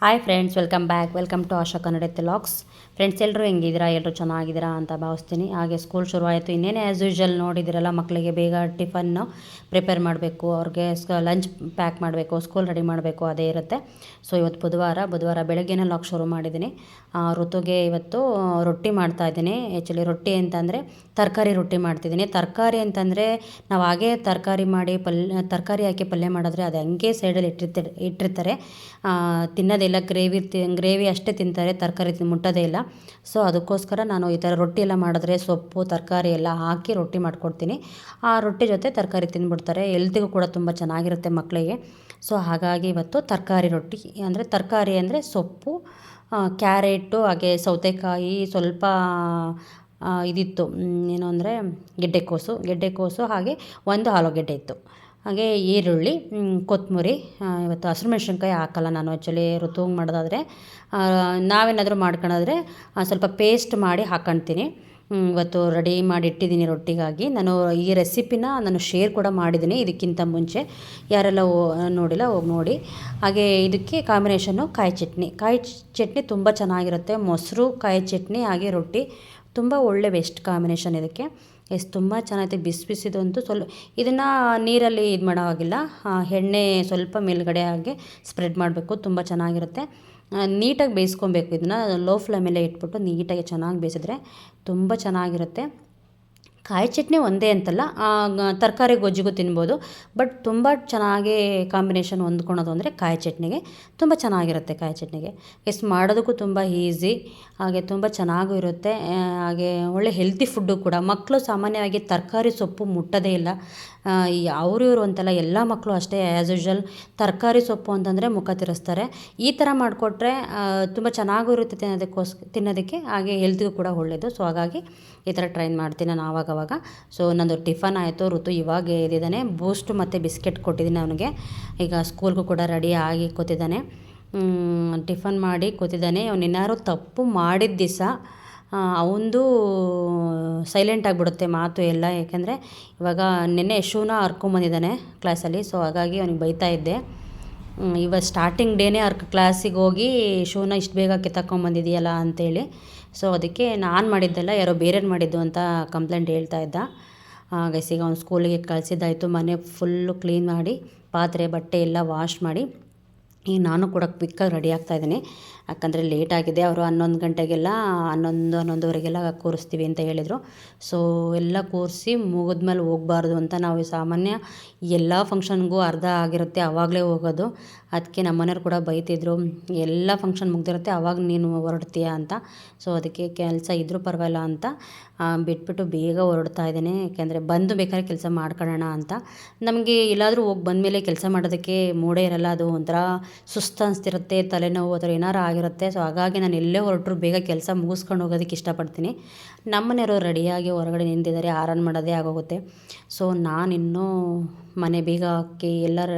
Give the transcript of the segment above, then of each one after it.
Hi friends, welcome to Asha Kannada vlogs. Friends, ಎಲ್ಲರೂ ಹೆಂಗಿದ್ದೀರಾ? ಎಲ್ಲರೂ ಚೆನ್ನಾಗಿದ್ದೀರಾ ಅಂತ ಭಾವಿಸ್ತೀನಿ. ಹಾಗೆ ಸ್ಕೂಲ್ ಶುರುವಾಯಿತು. ಇನ್ನೇನು ಆ್ಯಸ್ ಯೂಶ್ವಲ್ ನೋಡಿದಿರಲ್ಲ, ಮಕ್ಕಳಿಗೆ ಬೇಗ ಟಿಫನ್ನು ಪ್ರಿಪೇರ್ ಮಾಡಬೇಕು, ಅವ್ರಿಗೆ ಲಂಚ್ ಪ್ಯಾಕ್ ಮಾಡಬೇಕು, ಸ್ಕೂಲ್ ರೆಡಿ ಮಾಡಬೇಕು, ಅದೇ ಇರುತ್ತೆ. ಸೊ ಇವತ್ತು ಬುಧವಾರ ಬೆಳಗ್ಗೆನೇ ಲಾಗ್ ಶುರು ಮಾಡಿದ್ದೀನಿ. ಋತುಗೆ ಇವತ್ತು ರೊಟ್ಟಿ ಮಾಡ್ತಾಯಿದ್ದೀನಿ. ಆ್ಯಕ್ಚುಲಿ ರೊಟ್ಟಿ ಅಂತಂದರೆ ತರಕಾರಿ ರೊಟ್ಟಿ ಮಾಡ್ತಿದ್ದೀನಿ. ತರಕಾರಿ ಅಂತಂದರೆ ನಾವು ಹಾಗೇ ತರಕಾರಿ ಹಾಕಿ ಪಲ್ಯ ಮಾಡಿದ್ರೆ ಅದು ಹಂಗೆ ಸೈಡಲ್ಲಿ ಇಟ್ಟಿರ್ತಾರೆ. ತಿನ್ನೋದಿಲ್ಲ. ಗ್ರೇವಿ ಅಷ್ಟೇ ತಿಂತಾರೆ, ತರಕಾರಿ ಮುಟ್ಟೋದೇ ಇಲ್ಲ. ಸೊ ಅದಕ್ಕೋಸ್ಕರ ನಾನು ಈ ಥರ ರೊಟ್ಟಿ ಎಲ್ಲ ಮಾಡಿದ್ರೆ ಸೊಪ್ಪು ತರಕಾರಿ ಎಲ್ಲ ಹಾಕಿ ರೊಟ್ಟಿ ಮಾಡ್ಕೊಡ್ತೀನಿ. ಆ ರೊಟ್ಟಿ ಜೊತೆ ತರಕಾರಿ ತಿಂದ್ಬಿಡ್ತಾರೆ. ಹೆಲ್ತಿಗೂ ಕೂಡ ತುಂಬ ಚೆನ್ನಾಗಿರುತ್ತೆ ಮಕ್ಕಳಿಗೆ. ಸೊ ಹಾಗಾಗಿ ಇವತ್ತು ತರಕಾರಿ ರೊಟ್ಟಿ ತರಕಾರಿ ಅಂದರೆ ಸೊಪ್ಪು, ಕ್ಯಾರೆಟು, ಹಾಗೆ ಸೌತೆಕಾಯಿ, ಸ್ವಲ್ಪ ಇದಿತ್ತು, ಏನು ಅಂದರೆ ಗೆಡ್ಡೆಕೋಸು, ಹಾಗೆ ಒಂದು ಆಲೂಗೆಡ್ಡೆ ಇತ್ತು, ಹಾಗೆ ಈರುಳ್ಳಿ, ಕೊತ್ತಂಬರಿ. ಇವತ್ತು ಹಸಿರು ಮೆಣಸಿನ್ಕಾಯಿ ಹಾಕಲ್ಲ ನಾನು. ಆ್ಯಕ್ಚುಲಿ ಋತುಗೆ ಮಾಡೋದಾದರೆ, ನಾವೇನಾದರೂ ಮಾಡ್ಕೊಳ್ಳೋದ್ರೆ ಸ್ವಲ್ಪ ಪೇಸ್ಟ್ ಮಾಡಿ ಹಾಕ್ಕೊಳ್ತೀನಿ. ಇವತ್ತು ರೆಡಿ ಮಾಡಿ ಇಟ್ಟಿದ್ದೀನಿ ರೊಟ್ಟಿಗಾಗಿ. ನಾನು ಈ ರೆಸಿಪಿನ ಶೇರ್ ಕೂಡ ಮಾಡಿದ್ದೀನಿ ಇದಕ್ಕಿಂತ ಮುಂಚೆ. ಯಾರೆಲ್ಲ ನೋಡಿಲ್ಲ ಹೋಗಿ ನೋಡಿ. ಹಾಗೆ ಇದಕ್ಕೆ ಕಾಂಬಿನೇಷನ್ನು ಕಾಯಿ ಚಟ್ನಿ ತುಂಬ ಚೆನ್ನಾಗಿರುತ್ತೆ. ಮೊಸರು, ಕಾಯಿ ಚಟ್ನಿ, ಹಾಗೆ ರೊಟ್ಟಿ ತುಂಬ ಒಳ್ಳೆ ಬೆಸ್ಟ್ ಕಾಂಬಿನೇಷನ್ ಇದಕ್ಕೆ. ತುಂಬ ಚೆನ್ನಾಗಿದೆ. ಬಿಸಿದಂತೂ ಇದನ್ನು ನೀರಲ್ಲಿ ಇದು ಮಾಡೋ ಹಾಗಿಲ್ಲ, ಎಣ್ಣೆ ಸ್ವಲ್ಪ ಮೇಲ್ಗಡೆ ಹಾಗೆ ಸ್ಪ್ರೆಡ್ ಮಾಡಬೇಕು. ತುಂಬ ಚೆನ್ನಾಗಿರುತ್ತೆ. ನೀಟಾಗಿ ಬೇಯಿಸ್ಕೊಬೇಕು. ಇದನ್ನು ಲೋ ಫ್ಲೇಮಲ್ಲೇ ಇಟ್ಬಿಟ್ಟು ನೀಟಾಗಿ ಚೆನ್ನಾಗಿ ಬೇಯಿಸಿದ್ರೆ ತುಂಬ ಚೆನ್ನಾಗಿರುತ್ತೆ. ಕಾಯಿ ಚಟ್ನಿ ಒಂದೇ ಅಂತಲ್ಲ, ತರಕಾರಿ ಗೊಜ್ಜಿಗೂ ತಿನ್ಬೋದು. ಬಟ್ ತುಂಬ ಚೆನ್ನಾಗಿ ಕಾಂಬಿನೇಷನ್ ಹೊಂದ್ಕೊಳೋದು ಅಂದರೆ ಕಾಯಿ ಚಟ್ನಿಗೆ ತುಂಬ ಚೆನ್ನಾಗಿರುತ್ತೆ. ಕಾಯಿ ಚಟ್ನಿಗೆ ಮಾಡೋದಕ್ಕೂ ತುಂಬ ಈಸಿ, ಹಾಗೆ ತುಂಬ ಚೆನ್ನಾಗೂ ಇರುತ್ತೆ. ಹಾಗೆ ಒಳ್ಳೆ ಹೆಲ್ತಿ ಫುಡ್ಡು ಕೂಡ. ಮಕ್ಕಳು ಸಾಮಾನ್ಯವಾಗಿ ತರಕಾರಿ ಸೊಪ್ಪು ಮುಟ್ಟೋದೇ ಇಲ್ಲ. ಇವರು ಅಂತಲ್ಲ, ಎಲ್ಲ ಮಕ್ಕಳು ಅಷ್ಟೇ. ಆ್ಯಸ್ ಯೂಶ್ವಲ್ ತರಕಾರಿ ಸೊಪ್ಪು ಅಂತಂದರೆ ಮುಖ ತಿರ್ಸ್ತಾರೆ. ಈ ಥರ ಮಾಡಿಕೊಟ್ರೆ ತುಂಬ ಚೆನ್ನಾಗೂ ಇರುತ್ತೆ ತಿನ್ನೋದಕ್ಕೆ, ಹಾಗೆ ಹೆಲ್ತಿಗೂ ಕೂಡ ಒಳ್ಳೆಯದು. ಸೊ ಹಾಗಾಗಿ ಈ ಥರ ಟ್ರೈ ಮಾಡ್ತೀನಿ ನಾನು ಆವಾಗವಾಗ. ಸೊ ನಂದು ಟಿಫನ್ ಆಯಿತು. ಋತು ಇವಾಗ ಎದ್ದಿದ್ದಾನೆ. ಬೂಸ್ಟ್ ಮತ್ತು ಬಿಸ್ಕೆಟ್ ಕೊಟ್ಟಿದ್ದೀನಿ ಅವನಿಗೆ. ಈಗ ಸ್ಕೂಲ್ಗೂ ಕೂಡ ರೆಡಿ ಆಗಿ ಕೂತಿದ್ದಾನೆ. ಟಿಫನ್ ಮಾಡಿ ಕೂತಿದ್ದಾನೆ. ಅವನೇನಾದ್ರು ತಪ್ಪು ಮಾಡಿದ ದಿವಸ ಅವನದು ಸೈಲೆಂಟ್ ಆಗಿಬಿಡುತ್ತೆ ಮಾತು ಎಲ್ಲ. ಯಾಕೆಂದರೆ ಇವಾಗ ನೆನ್ನೆ ಶೂನ ಹರ್ಕೊಂಬಂದಿದ್ದಾನೆ ಕ್ಲಾಸಲ್ಲಿ. ಸೊ ಹಾಗಾಗಿ ಅವನಿಗೆ ಬೈತಾ ಇದ್ದೆ. ಇವಾಗ ಸ್ಟಾರ್ಟಿಂಗ್ ಡೇನೇ ಕ್ಲಾಸಿಗೆ ಹೋಗಿ ಶೂನ ಇಷ್ಟು ಬೇಗ ಕಿತ್ತಾಕೊಂಬಂದಿದೆಯಲ್ಲ ಅಂತೇಳಿ. ಸೊ ಅದಕ್ಕೆ ನಾನು ಮಾಡಿದ್ದೆಲ್ಲ ಯಾರೋ ಬೇರೆಯವ್ರು ಮಾಡಿದ್ದು ಅಂತ ಕಂಪ್ಲೇಂಟ್ ಹೇಳ್ತಾ ಇದ್ದ. ಗೈಸಿಗ ಅವ್ನು ಸ್ಕೂಲಿಗೆ ಕಳಿಸಿದ್ದಾಯಿತು. ಮನೆ ಫುಲ್ಲು ಕ್ಲೀನ್ ಮಾಡಿ, ಪಾತ್ರೆ ಬಟ್ಟೆ ಎಲ್ಲ ವಾಶ್ ಮಾಡಿ, ಈಗ ನಾನು ಕೂಡ ಕ್ವಿಕ್ಕಾಗಿ ರೆಡಿ ಆಗ್ತಾಯಿದ್ದೀನಿ. ಯಾಕಂದರೆ ಲೇಟಾಗಿದೆ. ಅವರು 11 ಗಂಟೆಗೆಲ್ಲ 11:30 ಕೂರಿಸ್ತೀವಿ ಅಂತ ಹೇಳಿದರು. ಸೊ ಎಲ್ಲ ಕೂರಿಸಿ ಮುಗಿದ್ಮೇಲೆ ಹೋಗಬಾರ್ದು ಅಂತ ನಾವು ಸಾಮಾನ್ಯ ಎಲ್ಲ ಫಂಕ್ಷನ್ಗೂ ಅರ್ಧ ಆಗಿರುತ್ತೆ ಆವಾಗಲೇ ಹೋಗೋದು. ಅದಕ್ಕೆ ನಮ್ಮ ಮನೆಯವ್ರು ಕೂಡ ಬೈತಿದ್ರು, ಎಲ್ಲ ಫಂಕ್ಷನ್ ಮುಗ್ದಿರುತ್ತೆ ಆವಾಗ ನೀನು ಹೊರಡ್ತೀಯ ಅಂತ. ಸೊ ಅದಕ್ಕೆ ಕೆಲಸ ಇದ್ದರೂ ಪರವಾಗಿಲ್ಲ ಅಂತ ಬಿಟ್ಬಿಟ್ಟು ಬೇಗ ಹೊರಡ್ತಾ ಇದ್ದೇನೆ. ಯಾಕೆಂದರೆ ಬಂದು ಬೇಕಾದ್ರೆ ಕೆಲಸ ಮಾಡ್ಕೊಳ್ಳೋಣ ಅಂತ. ನಮಗೆ ಎಲ್ಲಾದರೂ ಹೋಗಿ ಬಂದಮೇಲೆ ಕೆಲಸ ಮಾಡೋದಕ್ಕೆ ಮೂಡೇ ಇರಲ್ಲ. ಅದು ಒಂಥರ ಸುಸ್ತು ಅನಿಸ್ತಿರುತ್ತೆ, ತಲೆನೋವು ಆ ಥರ ಏನಾರು ಆಗಿರುತ್ತೆ. ಸೊ ಹಾಗಾಗಿ ನಾನು ಎಲ್ಲೇ ಹೊರಟರು ಬೇಗ ಕೆಲಸ ಮುಗಿಸ್ಕೊಂಡು ಹೋಗೋದಕ್ಕೆ ಇಷ್ಟಪಡ್ತೀನಿ. ನಮ್ಮನೆಯವರು ರೆಡಿಯಾಗಿ ಹೊರಗಡೆ ನಿಂತಿದ್ದಾರೆ, ಆರನ್ ಮಾಡೋದೇ ಆಗೋಗುತ್ತೆ. ಸೊ ನಾನಿನ್ನೂ ಮನೆ ಬೀಗ ಹಾಕಿ ಎಲ್ಲರ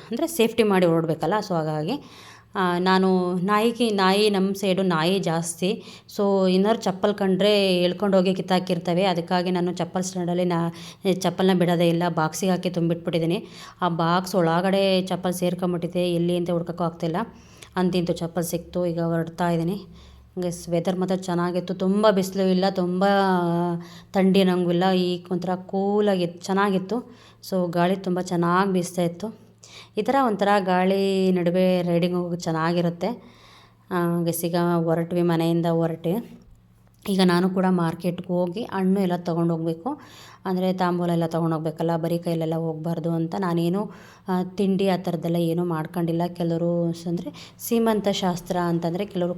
ಅಂದರೆ ಸೇಫ್ಟಿ ಮಾಡಿ ಹೊರಡ್ಬೇಕಲ್ಲ. ಸೊ ಹಾಗಾಗಿ ನಾನು ನಾಯಿ ನಮ್ಮ ಸೈಡು ನಾಯಿ ಜಾಸ್ತಿ. ಸೊ ಏನಾದ್ರು ಚಪ್ಪಲ್ ಕಂಡ್ರೆ ಎಳ್ಕೊಂಡು ಹೋಗಿ ಕಿತ್ತಾಕಿರ್ತವೆ. ಅದಕ್ಕಾಗಿ ನಾನು ಚಪ್ಪಲ್ ಸ್ಟ್ಯಾಂಡಲ್ಲಿ ಚಪ್ಪಲನ್ನ ಬಿಡೋದೇ ಇಲ್ಲ, ಬಾಕ್ಸಿಗೆ ಹಾಕಿ ತುಂಬಿಟ್ಬಿಟ್ಟಿದ್ದೀನಿ. ಆ ಬಾಕ್ಸ್ ಒಳಗಡೆ ಚಪ್ಪಲ್ ಸೇರ್ಕೊಂಬಿಟ್ಟಿದೆ, ಎಲ್ಲಿ ಅಂತ ಹುಡ್ಕೋಕ್ಕೂ ಆಗ್ತಿಲ್ಲ. ಅಂತಿಂತು ಚಪ್ಪಲ್ ಸಿಕ್ತು. ಈಗ ಹೊರಡ್ತಾ ಇದ್ದೀನಿ. ವೆದರ್ ಮಾತ್ರ ಚೆನ್ನಾಗಿತ್ತು. ತುಂಬ ಬಿಸಿಲು ಇಲ್ಲ, ತುಂಬ ಥಂಡಿ ಅನ್ನೋಂಗೂ ಇಲ್ಲ. ಈಗ ಒಂಥರ ಕೂಲಾಗಿತ್ತು, ಚೆನ್ನಾಗಿತ್ತು. ಸೊ ಗಾಳಿ ತುಂಬ ಚೆನ್ನಾಗಿ ಬೀಸ್ತಾಯಿತ್ತು. ಈ ಥರ ಒಂಥರ ಗಾಳಿ ನಡುವೆ ರೈಡಿಂಗ್ ಹೋಗೋದು ಚೆನ್ನಾಗಿರುತ್ತೆ. ಗಸಿಗ ಹೊರಟ್ವಿ, ಮನೆಯಿಂದ ಹೊರಟೆ. ಈಗ ನಾನು ಕೂಡ ಮಾರ್ಕೆಟ್ಗೆ ಹೋಗಿ ಹಣ್ಣು ಎಲ್ಲ ತೊಗೊಂಡೋಗ್ಬೇಕು. ಅಂದರೆ ತಾಂಬೂಲ ಎಲ್ಲ ತೊಗೊಂಡೋಗ್ಬೇಕಲ್ಲ, ಬರೀ ಕೈಲೆಲ್ಲ ಹೋಗಬಾರ್ದು ಅಂತ ನಾನೇನು ತಿಂಡಿ ಆ ಥರದ್ದೆಲ್ಲ ಏನೂ ಮಾಡ್ಕೊಂಡಿಲ್ಲ. ಕೆಲವರು ಅಂದರೆ ಸೀಮಂತ ಶಾಸ್ತ್ರ ಅಂತಂದರೆ ಕೆಲವರು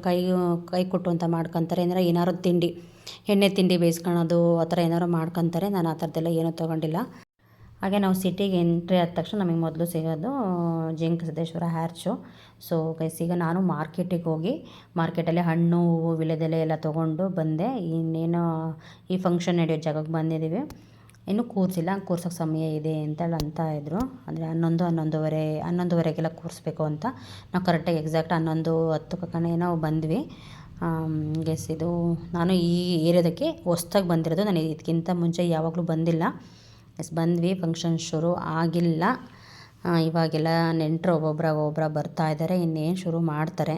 ಕೈ ಕೊಟ್ಟು ಅಂತ ಮಾಡ್ಕೊತಾರೆ. ಅಂದರೆ ಏನಾದ್ರು ತಿಂಡಿ, ಎಣ್ಣೆ ತಿಂಡಿ ಬೇಯಿಸ್ಕೊಳೋದು ಆ ಥರ ಏನಾದ್ರು ಮಾಡ್ಕೊತಾರೆ. ನಾನು ಆ ಥರದ್ದೆಲ್ಲ ಏನೂ ತೊಗೊಂಡಿಲ್ಲ. ಹಾಗೆ ನಾವು ಸಿಟಿಗೆ ಎಂಟ್ರಿ ಆದ ತಕ್ಷಣ ನಮಗೆ ಮೊದಲು ಸಿಗೋದು ಜಿಂಕ ಸಿದ್ದೇಶ್ವರ ಹ್ಯಾರ್ಚು. ಸೊ ಈಗ ನಾನು ಮಾರ್ಕೆಟಿಗೆ ಹೋಗಿ ಮಾರ್ಕೆಟಲ್ಲಿ ಹಣ್ಣು, ಹೂವು, ವಿಳೆದೆಲೆ ಎಲ್ಲ ತೊಗೊಂಡು ಬಂದೆ. ಇನ್ನೇನು ಈ ಫಂಕ್ಷನ್ ನಡೆಯೋ ಜಾಗಕ್ಕೆ ಬಂದಿದ್ದೀವಿ. ಇನ್ನೂ ಕೂರಿಸಿಲ್ಲ, ಕೂರ್ಸೋಕ್ಕೆ ಸಮಯ ಇದೆ ಅಂತೇಳಿ ಅಂತ ಇದ್ದರು. ಅಂದರೆ 11:30 ಕೂರಿಸ್ಬೇಕು ಅಂತ. ನಾವು ಕರೆಕ್ಟಾಗಿ ಎಕ್ಸಾಕ್ಟ್ 11:10 ನಾವು ಬಂದ್ವಿ. ಇದು ನಾನು ಈ ಏರಿಯಾದಕ್ಕೆ ಹೊಸ್ದಾಗಿ ಬಂದಿರೋದು. ನಾನು ಇದಕ್ಕಿಂತ ಮುಂಚೆ ಯಾವಾಗಲೂ ಬಂದಿಲ್ಲ. ಬಂದ್ವಿ, ಫಂಕ್ಷನ್ ಶುರು ಆಗಿಲ್ಲ. ಇವಾಗೆಲ್ಲ ನೆಂಟರು ಒಬ್ಬೊಬ್ಬರ ಬರ್ತಾ ಇದ್ದಾರೆ, ಇನ್ನೇನು ಶುರು ಮಾಡ್ತಾರೆ.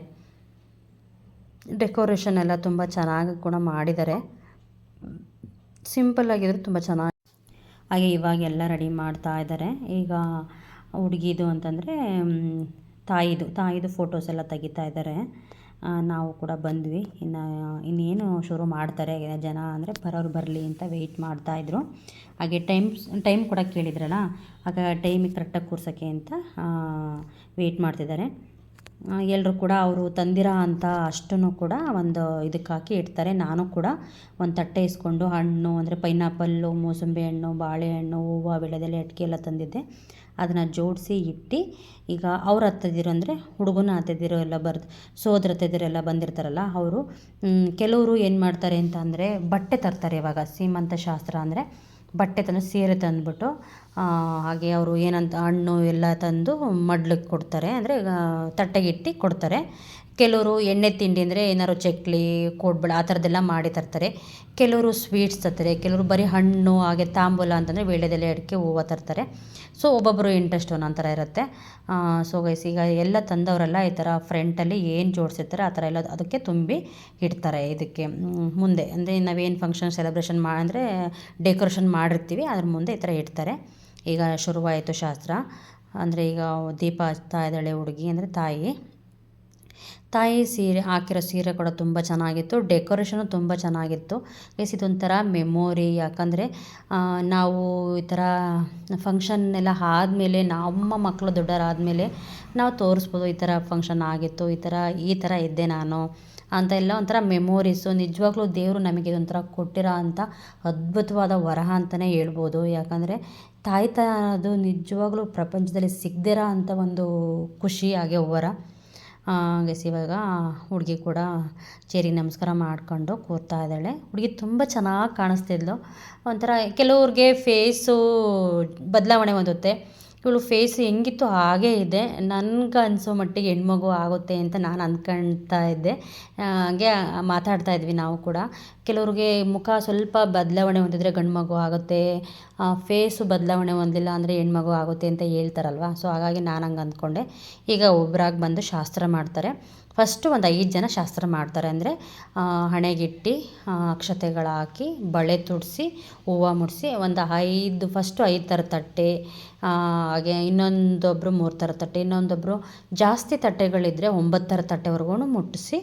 ಡೆಕೋರೇಷನ್ ಎಲ್ಲ ತುಂಬ ಚೆನ್ನಾಗಿ ಕೂಡ ಮಾಡಿದ್ದಾರೆ. ಸಿಂಪಲ್ಲಾಗಿದ್ರು ತುಂಬ ಚೆನ್ನಾಗಿ. ಹಾಗೆ ಇವಾಗೆಲ್ಲ ರೆಡಿ ಮಾಡ್ತಾ ಇದ್ದಾರೆ. ಈಗ ಹುಡುಗಿದು ಅಂತಂದರೆ ತಾಯಿದು ಫೋಟೋಸ್ ಎಲ್ಲ ತೆಗಿತಾ ಇದ್ದಾರೆ. ನಾವು ಕೂಡ ಬಂದ್ವಿ. ಇನ್ನೇನು ಶುರು ಮಾಡ್ತಾರೆ ಜನ, ಅಂದರೆ ಬರೋರು ಬರಲಿ ಅಂತ ವೆಯ್ಟ್ ಮಾಡ್ತಾಯಿದ್ರು. ಹಾಗೆ ಟೈಮ್ ಕೂಡ ಕೇಳಿದ್ರಲ್ಲ, ಆಗ ಟೈಮಿಗೆ ಕರೆಕ್ಟಾಗಿ ಕೂರ್ಸೋಕ್ಕೆ ಅಂತ ವೆಯ್ಟ್ ಮಾಡ್ತಿದ್ದಾರೆ. ಎಲ್ಲರೂ ಕೂಡ ಅವರು ತಂದಿರೋ ಅಂಥ ಅಷ್ಟನ್ನು ಕೂಡ ಒಂದು ಇದಕ್ಕೆ ಹಾಕಿ ಇಡ್ತಾರೆ. ನಾನು ಕೂಡ ಒಂದು ತಟ್ಟೆ ಇಸ್ಕೊಂಡು ಹಣ್ಣು, ಅಂದರೆ ಪೈನಾಪಲ್ಲು, ಮೂಸಂಬಿ ಹಣ್ಣು, ಬಾಳೆಹಣ್ಣು, ಹೂವು, ವೀಳ್ಯದೆಲೆ, ಅಡಿಕೆ ಎಲ್ಲ ತಂದಿದ್ದೆ. ಅದನ್ನು ಜೋಡಿಸಿ ಇಟ್ಟು, ಈಗ ಅವ್ರ ಅತ್ತೆದಿರು ಅಂದರೆ ಹುಡುಗನ ಅತ್ತೆದಿರು ಎಲ್ಲ ಸೋದರ ಅತ್ತೆದಿರು ಎಲ್ಲ ಬಂದಿರ್ತಾರಲ್ಲ, ಅವರು ಕೆಲವರು ಏನು ಮಾಡ್ತಾರೆ ಅಂತ ಅಂದರೆ ಬಟ್ಟೆ ತರ್ತಾರೆ. ಇವಾಗ ಸೀಮಂತ ಶಾಸ್ತ್ರ ಅಂದರೆ ಬಟ್ಟೆ ತಂದು ಸೀರೆ ತಂದುಬಿಟ್ಟು, ಹಾಗೆ ಅವರು ಏನಂತ ಹಣ್ಣು ಎಲ್ಲ ತಂದು ಮಡ್ಲಿಕ್ಕೆ ಕೊಡ್ತಾರೆ, ಅಂದರೆ ತಟ್ಟೆಗಿಟ್ಟು ಕೊಡ್ತಾರೆ. ಕೆಲವರು ಎಣ್ಣೆ ತಿಂಡಿ ಅಂದರೆ ಏನಾದ್ರು ಚಕ್ಲಿ, ಕೋಡ್ಬಳೆ ಆ ಥರದ್ದೆಲ್ಲ ಮಾಡಿ ತರ್ತಾರೆ. ಕೆಲವರು ಸ್ವೀಟ್ಸ್ ತರ್ತಾರೆ. ಕೆಲವರು ಬರೀ ಹಣ್ಣು, ಹಾಗೆ ತಾಂಬೂಲ ಅಂತಂದರೆ ವೀಳ್ಯದೆಲೆ, ಅಡಿಕೆ, ಹೂವು ತರ್ತಾರೆ. ಸೊ ಒಬ್ಬೊಬ್ಬರು ಇಂಟ್ರೆಸ್ಟ್ ಒಂದೊಂದು ಥರ ಇರುತ್ತೆ. ಸೊ ಗೈಸ್, ಈಗ ಎಲ್ಲ ತಂದವರೆಲ್ಲ ಈ ಥರ ಫ್ರಂಟಲ್ಲಿ ಏನು ಜೋಡಿಸಿರ್ತಾರೆ ಆ ಥರ ಎಲ್ಲ ಅದಕ್ಕೆ ತುಂಬಿ ಇಡ್ತಾರೆ. ಇದಕ್ಕೆ ಮುಂದೆ ಅಂದರೆ ನಾವೇನು ಫಂಕ್ಷನ್ ಸೆಲೆಬ್ರೇಷನ್ ಅಂದರೆ ಡೆಕೋರೇಷನ್ ಮಾಡಿರ್ತೀವಿ, ಅದ್ರ ಮುಂದೆ ಈ ಥರ ಇಡ್ತಾರೆ. ಈಗ ಶುರುವಾಯಿತು ಶಾಸ್ತ್ರ. ಅಂದರೆ ಈಗ ದೀಪ ಹಚ್ತಾ ಇದ್ದಾಳೆ ಹುಡುಗಿ, ಅಂದರೆ ತಾಯಿ ಸೀರೆ ಹಾಕಿರೋ ಸೀರೆ ಕೂಡ ತುಂಬ ಚೆನ್ನಾಗಿತ್ತು. ಡೆಕೋರೇಷನು ತುಂಬ ಚೆನ್ನಾಗಿತ್ತು. ಗೈಸ್, ಇದೊಂಥರ ಮೆಮೊರಿ. ಯಾಕಂದರೆ ನಾವು ಈ ಥರ ಫಂಕ್ಷನ್ ಎಲ್ಲ ಆದಮೇಲೆ, ನಮ್ಮ ಮಕ್ಕಳು ದೊಡ್ಡವರಾದಮೇಲೆ ನಾವು ತೋರಿಸ್ಬೋದು, ಈ ಥರ ಫಂಕ್ಷನ್ ಆಗಿತ್ತು, ಈ ಥರ ಇದ್ದೆ ನಾನು ಅಂತ ಎಲ್ಲ ಒಂಥರ ಮೆಮೊರೀಸು. ನಿಜವಾಗ್ಲೂ ದೇವರು ನಮಗೆ ಇದೊಂಥರ ಕೊಟ್ಟಿರೋ ಅಂಥ ಅದ್ಭುತವಾದ ವರ ಅಂತಲೇ ಹೇಳ್ಬೋದು. ಯಾಕಂದರೆ ತಾಯ್ತನದು ನಿಜವಾಗ್ಲೂ ಪ್ರಪಂಚದಲ್ಲಿ ಸಿಗದಿರೋ ಅಂಥ ಒಂದು ಖುಷಿ, ಹಾಗೆ ವರ. ಗೈಸ್, ಇವಾಗ ಹುಡುಗಿ ಕೂಡ ಚೇರಿಗೆ ನಮಸ್ಕಾರ ಮಾಡಿಕೊಂಡು ಕೂರ್ತಾ ಇದ್ದಾಳೆ. ಹುಡುಗಿ ತುಂಬ ಚೆನ್ನಾಗಿ ಕಾಣಿಸ್ತಿದ್ಲು. ಒಂಥರ ಕೆಲವ್ರಿಗೆ ಫೇಸು ಬದಲಾವಣೆ ಹೊಂದುತ್ತೆ. ಇವಳು ಫೇಸ್ ಹೆಂಗಿತ್ತು ಹಾಗೇ ಇದೆ. ನನಗೆ ಅನಿಸೋ ಮಟ್ಟಿಗೆ ಹೆಣ್ಮಗು ಆಗುತ್ತೆ ಅಂತ ನಾನು ಅಂದ್ಕೊಳ್ತಾ ಇದ್ದೆ. ಹಾಗೆ ಮಾತಾಡ್ತಾ ಇದ್ವಿ ನಾವು ಕೂಡ. ಕೆಲವ್ರಿಗೆ ಮುಖ ಸ್ವಲ್ಪ ಬದಲಾವಣೆ ಹೊಂದಿದ್ರೆ ಗಂಡು ಮಗು ಆಗುತ್ತೆ, ಫೇಸು ಬದಲಾವಣೆ ಹೊಂದಿಲ್ಲ ಅಂದರೆ ಹೆಣ್ಮಗು ಆಗುತ್ತೆ ಅಂತ ಹೇಳ್ತಾರಲ್ವ. ಸೊ ಹಾಗಾಗಿ ನಾನು ಹಂಗೆ ಅಂದ್ಕೊಂಡೆ. ಈಗ ಒಬ್ಬರಾಗಿ ಬಂದು ಶಾಸ್ತ್ರ ಮಾಡ್ತಾರೆ. ಫಸ್ಟು ಒಂದು 5 ಜನ ಶಾಸ್ತ್ರ ಮಾಡ್ತಾರೆ. ಅಂದರೆ ಹಣೆಗಿಟ್ಟು ಅಕ್ಷತೆಗಳು ಹಾಕಿ, ಬಳೆ ತುಡಿಸಿ, ಹೂವು ಮುಡಿಸಿ, ಫಸ್ಟು 5 ಥರ ತಟ್ಟೆ, ಹಾಗೆ ಇನ್ನೊಂದೊಬ್ಬರು 3 ಥರ ತಟ್ಟೆ, ಇನ್ನೊಂದೊಬ್ಬರು ಜಾಸ್ತಿ ತಟ್ಟೆಗಳಿದ್ದರೆ 9 ಥರ ತಟ್ಟೆವರೆಗೂ ಮುಟ್ಟಿಸಿ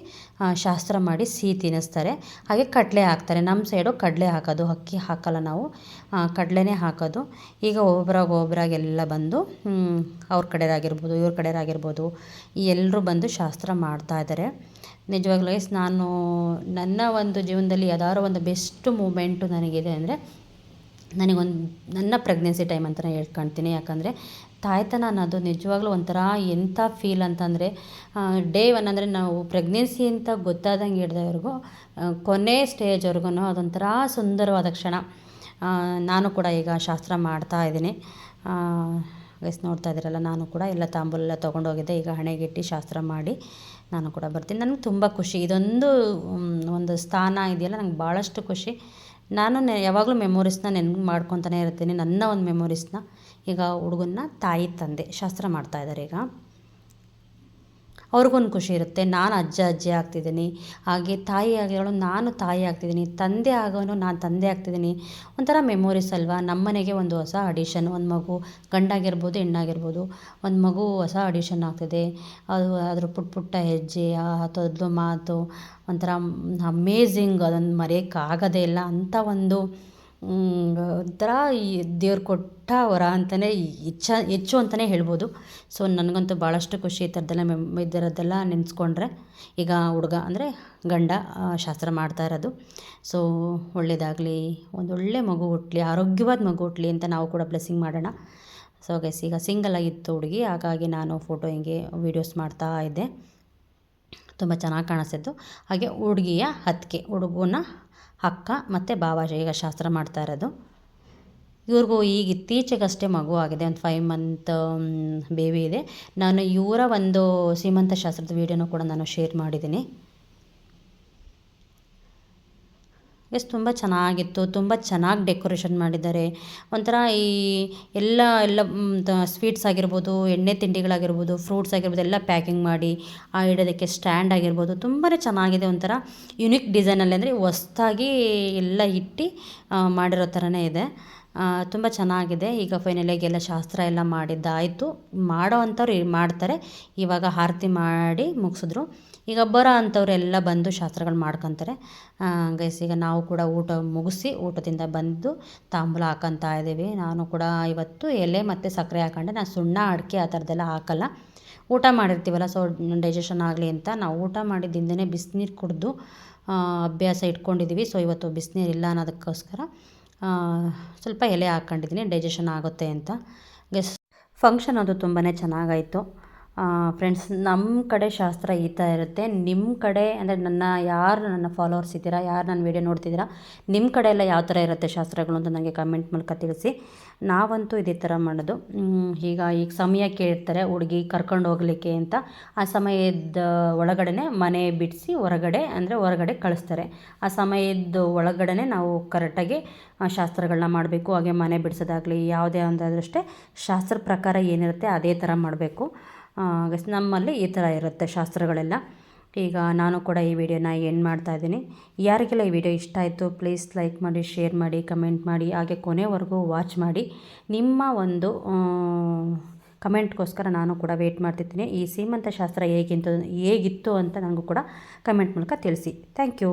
ಶಾಸ್ತ್ರ ಮಾಡಿ ಸಿಹಿ ತಿನ್ನಿಸ್ತಾರೆ. ಹಾಗೆ ಕಡಲೆ ಹಾಕ್ತಾರೆ. ನಮ್ಮ ಸೈಡು ಕಡಲೆ ಹಾಕೋದು, ಅಕ್ಕಿ ಹಾಕಲ್ಲ ನಾವು, ಕಡಲೆನೇ ಹಾಕೋದು. ಈಗ ಒಬ್ಬರಾಗೆಲ್ಲ ಬಂದು ಅವ್ರ ಕಡೆಯರಾಗಿರ್ಬೋದು, ಇವ್ರ ಕಡೆಯರಾಗಿರ್ಬೋದು, ಎಲ್ಲರೂ ಬಂದು ಶಾಸ್ತ್ರ ಮಾಡ್ತಾ ಇದ್ದಾರೆ. ನಿಜವಾಗ್ಲೂ ಗೈಸ್, ನಾನು ನನ್ನ ಒಂದು ಜೀವನದಲ್ಲಿ ಯಾವ್ದಾದ್ರು ಒಂದು ಬೆಸ್ಟ್ ಮೂಮೆಂಟು ನನಗಿದೆ ಅಂದರೆ ನನ್ನ ಪ್ರೆಗ್ನೆನ್ಸಿ ಟೈಮ್ ಅಂತಲೇ ಹೇಳ್ಕೊಳ್ತೀನಿ. ಯಾಕಂದರೆ ತಾಯ್ತನ ಅನ್ನೋದು ನಿಜವಾಗ್ಲೂ ಒಂಥರ ಎಂಥ ಫೀಲ್ ಅಂತಂದರೆ, ಡೇ 1 ಅಂದರೆ ನಾವು ಪ್ರೆಗ್ನೆನ್ಸಿ ಅಂತ ಗೊತ್ತಾದಂಗೆ ಹಿಡ್ದವ್ರಿಗೂ ಕೊನೆ ಸ್ಟೇಜ್ವರೆಗೂ ಅದೊಂಥರ ಸುಂದರವಾದ ಕ್ಷಣ. ನಾನು ಕೂಡ ಈಗ ಶಾಸ್ತ್ರ ಮಾಡ್ತಾ ಇದ್ದೀನಿ. ಗೈಸ್, ನೋಡ್ತಾ ಇದ್ದೀರಲ್ಲ, ನಾನು ಕೂಡ ಎಲ್ಲ ತಾಂಬೂಲೆಲ್ಲ ತೊಗೊಂಡೋಗಿದ್ದೆ. ಈಗ ಹಣೆಗಿಟ್ಟು ಶಾಸ್ತ್ರ ಮಾಡಿ ನಾನು ಕೂಡ ಬರ್ತೀನಿ. ನನಗೆ ತುಂಬ ಖುಷಿ. ಇದೊಂದು ಒಂದು ಸ್ಥಾನ ಇದೆಯಲ್ಲ, ನಂಗೆ ಭಾಳಷ್ಟು ಖುಷಿ. ನಾನು ಯಾವಾಗಲೂ ಮೆಮೊರೀಸ್ನ ನೆನಪು ಮಾಡ್ಕೊತಾನೆ ಇರ್ತೀನಿ, ನನ್ನ ಒಂದು ಮೆಮೊರೀಸ್ನ. ಈಗ ಹುಡುಗನ್ನ ತಾಯಿ ತಂದೆ ಶಾಸ್ತ್ರ ಮಾಡ್ತಾಯಿದ್ದಾರೆ. ಈಗ ಅವ್ರಿಗೊಂದು ಖುಷಿ ಇರುತ್ತೆ, ನಾನು ಅಜ್ಜಿ ಆಗ್ತಿದ್ದೀನಿ, ಹಾಗೆ ತಾಯಿ ಆಗಿರೋಳು ನಾನು ತಾಯಿ ಆಗ್ತಿದ್ದೀನಿ, ತಂದೆ ಆಗೋನು ನಾನು ತಂದೆ ಆಗ್ತಿದ್ದೀನಿ. ಒಂಥರ ಮೆಮೊರೀಸ್ ಅಲ್ವಾ. ನಮ್ಮನೆಗೆ ಒಂದು ಹೊಸ ಅಡಿಷನ್, ಒಂದು ಮಗು ಗಂಡಾಗಿರ್ಬೋದು ಹೆಣ್ಣಾಗಿರ್ಬೋದು, ಒಂದು ಮಗು ಹೊಸ ಅಡಿಷನ್ ಆಗ್ತಿದೆ. ಅದ್ರ ಪುಟ್ಟ ಹೆಜ್ಜೆ, ತೊದಲು ಮಾತು ಒಂಥರ ಅಮೇಝಿಂಗ್. ಅದೊಂದು ಮರೆಯೋಕ್ಕಾಗೋದೇ ಇಲ್ಲ. ಅಂಥ ಒಂಥರ ಈ ದೇವ್ರು ಕೊಟ್ಟ ವರ ಅಂತಲೇ ಹೆಚ್ಚು ಅಂತಲೇ ಹೇಳ್ಬೋದು. ಸೊ ನನಗಂತೂ ಭಾಳಷ್ಟು ಖುಷಿ ಇದರದ್ದೆಲ್ಲ ನೆನೆಸ್ಕೊಂಡ್ರೆ. ಈಗ ಹುಡುಗ ಅಂದರೆ ಗಂಡ ಶಾಸ್ತ್ರ ಮಾಡ್ತಾ ಇರೋದು. ಸೊ ಒಳ್ಳೆಯದಾಗಲಿ, ಒಂದೊಳ್ಳೆ ಮಗು ಹುಟ್ಟಲಿ, ಆರೋಗ್ಯವಾದ ಮಗು ಹುಟ್ಟಲಿ ಅಂತ ನಾವು ಕೂಡ ಬ್ಲೆಸ್ಸಿಂಗ್ ಮಾಡೋಣ. ಸೊ ಗೈಸ್, ಈಗ ಸಿಂಗಲ್ ಆಗಿತ್ತು ಹುಡುಗಿ, ಹಾಗಾಗಿ ನಾನು ಫೋಟೋ ಹಿಂಗೆ ವೀಡಿಯೋಸ್ ಮಾಡ್ತಾ ಇದ್ದೆ. ತುಂಬ ಚೆನ್ನಾಗಿ ಕಾಣಿಸ್ತಿತ್ತು. ಹಾಗೆ ಹುಡುಗಿಯ ಅತ್ತಿಗೆ, ಹುಡುಗನ ಅಕ್ಕ ಮತ್ತು ಭಾವ ಈಗ ಶಾಸ್ತ್ರ ಮಾಡ್ತಾ ಇರೋದು. ಇವ್ರಿಗೂ ಈಗ ಇತ್ತೀಚೆಗಷ್ಟೇ ಮಗು ಆಗಿದೆ, ಒಂದು 5 ಮಂತ್ ಬೇಬಿ ಇದೆ. ನಾನು ಇವರ ಒಂದು ಸೀಮಂತ ಶಾಸ್ತ್ರದ ವೀಡಿಯೋನೂ ಕೂಡ ನಾನು ಶೇರ್ ಮಾಡಿದ್ದೀನಿ. ತುಂಬ ಚೆನ್ನಾಗಿತ್ತು, ತುಂಬ ಚೆನ್ನಾಗಿ ಡೆಕೋರೇಷನ್ ಮಾಡಿದ್ದಾರೆ. ಒಂಥರ ಈ ಎಲ್ಲ ಸ್ವೀಟ್ಸ್ ಆಗಿರ್ಬೋದು, ಎಣ್ಣೆ ತಿಂಡಿಗಳಾಗಿರ್ಬೋದು, ಫ್ರೂಟ್ಸ್ ಆಗಿರ್ಬೋದು ಎಲ್ಲ ಪ್ಯಾಕಿಂಗ್ ಮಾಡಿ ಇಡೋದಕ್ಕೆ ಸ್ಟ್ಯಾಂಡ್ ಆಗಿರ್ಬೋದು ತುಂಬಾ ಚೆನ್ನಾಗಿದೆ. ಒಂಥರ ಯುನಿಕ್ ಡಿಸೈನಲ್ಲಿ, ಅಂದರೆ ಹೊಸ್ದಾಗಿ ಎಲ್ಲ ಇಟ್ಟು ಮಾಡಿರೋ ಥರನೇ ಇದೆ. ತುಂಬ ಚೆನ್ನಾಗಿದೆ. ಈಗ ಫೈನಲಿಯಾಗೆಲ್ಲ ಶಾಸ್ತ್ರ ಎಲ್ಲ ಮಾಡಿದ್ದಾಯಿತು. ಮಾಡೋ ಅಂಥವ್ರು ಮಾಡ್ತಾರೆ. ಇವಾಗ ಆರತಿ ಮಾಡಿ ಮುಗಿಸಿದ್ರು. ಈಗ ಬರೋ ಅಂಥವ್ರೆಲ್ಲ ಬಂದು ಶಾಸ್ತ್ರಗಳು ಮಾಡ್ಕೊತಾರೆ. ಗೈಸ್, ಈಗ ನಾವು ಕೂಡ ಊಟ ಮುಗಿಸಿ ಊಟದಿಂದ ಬಂದು ತಾಂಬೂಲ ಹಾಕೊತಾ ಇದ್ದೀವಿ. ನಾನು ಕೂಡ ಇವತ್ತು ಎಲೆ ಮತ್ತು ಸಕ್ಕರೆ ಹಾಕೊಂಡೆ. ನಾನು ಸುಣ್ಣ ಅಡಿಕೆ ಆ ಥರದ್ದೆಲ್ಲ ಹಾಕಲ್ಲ. ಊಟ ಮಾಡಿರ್ತೀವಲ್ಲ, ಸೊ ಡೈಜೆಷನ್ ಆಗಲಿ ಅಂತ ನಾವು ಊಟ ಮಾಡಿದ್ದಿಂದನೇ ಬಿಸಿನೀರು ಕುಡಿದು ಅಭ್ಯಾಸ ಇಟ್ಕೊಂಡಿದ್ದೀವಿ. ಸೊ ಇವತ್ತು ಬಿಸಿನೀರಿಲ್ಲ ಅನ್ನೋದಕ್ಕೋಸ್ಕರ ಸ್ವಲ್ಪ ಎಲೆ ಹಾಕ್ಕೊಂಡಿದ್ದೀನಿ, ಡೈಜೆಷನ್ ಆಗುತ್ತೆ ಅಂತ. ಗೆಸ್ ಫಂಕ್ಷನ್ ಅದು ತುಂಬಾ ಚೆನ್ನಾಗಾಯಿತು ಫ್ರೆಂಡ್ಸ್. ನಮ್ಮ ಕಡೆ ಶಾಸ್ತ್ರ ಈ ಥರ ಇರುತ್ತೆ. ನಿಮ್ಮ ಕಡೆ ಅಂದರೆ ನನ್ನ ಫಾಲೋವರ್ಸ್ ಇದ್ದೀರಾ, ಯಾರು ನನ್ನ ವೀಡಿಯೋ ನೋಡ್ತಿದ್ದೀರಾ, ನಿಮ್ಮ ಕಡೆ ಎಲ್ಲ ಯಾವ ಥರ ಇರುತ್ತೆ ಶಾಸ್ತ್ರಗಳು ಅಂತ ನನಗೆ ಕಮೆಂಟ್ ಮೂಲಕ ತಿಳಿಸಿ. ನಾವಂತೂ ಇದೇ ಥರ ಮಾಡೋದು. ಈಗ ಸಮಯ ಕೇಳ್ತಾರೆ ಹುಡುಗಿ ಕರ್ಕೊಂಡು ಹೋಗಲಿಕ್ಕೆ ಅಂತ. ಆ ಸಮಯದ ಒಳಗಡೆ ಮನೆ ಬಿಡಿಸಿ ಹೊರಗಡೆ ಕಳಿಸ್ತಾರೆ. ಆ ಸಮಯದ ಒಳಗಡೆ ನಾವು ಕರೆಕ್ಟಾಗಿ ಶಾಸ್ತ್ರಗಳನ್ನ ಮಾಡಬೇಕು. ಹಾಗೆ ಮನೆ ಬಿಡಿಸೋದಾಗಲಿ ಯಾವುದೇ ಒಂದಾದರೂ ಅಷ್ಟೇ ಶಾಸ್ತ್ರ ಪ್ರಕಾರ ಏನಿರುತ್ತೆ ಅದೇ ಥರ ಮಾಡಬೇಕು. ನಮ್ಮಲ್ಲಿ ಈ ಥರ ಇರುತ್ತೆ ಶಾಸ್ತ್ರಗಳೆಲ್ಲ. ಈಗ ನಾನು ಕೂಡ ಈ ವಿಡಿಯೋನ ಎಂಡ್ ಮಾಡ್ತಾಯಿದ್ದೀನಿ. ಯಾರಿಗೆಲ್ಲ ಈ ವಿಡಿಯೋ ಇಷ್ಟ ಆಯಿತು ಪ್ಲೀಸ್ ಲೈಕ್ ಮಾಡಿ, ಶೇರ್ ಮಾಡಿ, ಕಮೆಂಟ್ ಮಾಡಿ, ಹಾಗೆ ಕೊನೆವರೆಗೂ ವಾಚ್ ಮಾಡಿ. ನಿಮ್ಮ ಒಂದು ಕಮೆಂಟ್ಗೋಸ್ಕರ ನಾನು ಕೂಡ ವೆಯ್ಟ್ ಮಾಡ್ತಿರ್ತೀನಿ. ಈ ಸೀಮಂತ ಶಾಸ್ತ್ರ ಹೇಗಿತ್ತು ಅಂತ ನನಗೂ ಕೂಡ ಕಮೆಂಟ್ ಮೂಲಕ ತಿಳಿಸಿ. Thank you.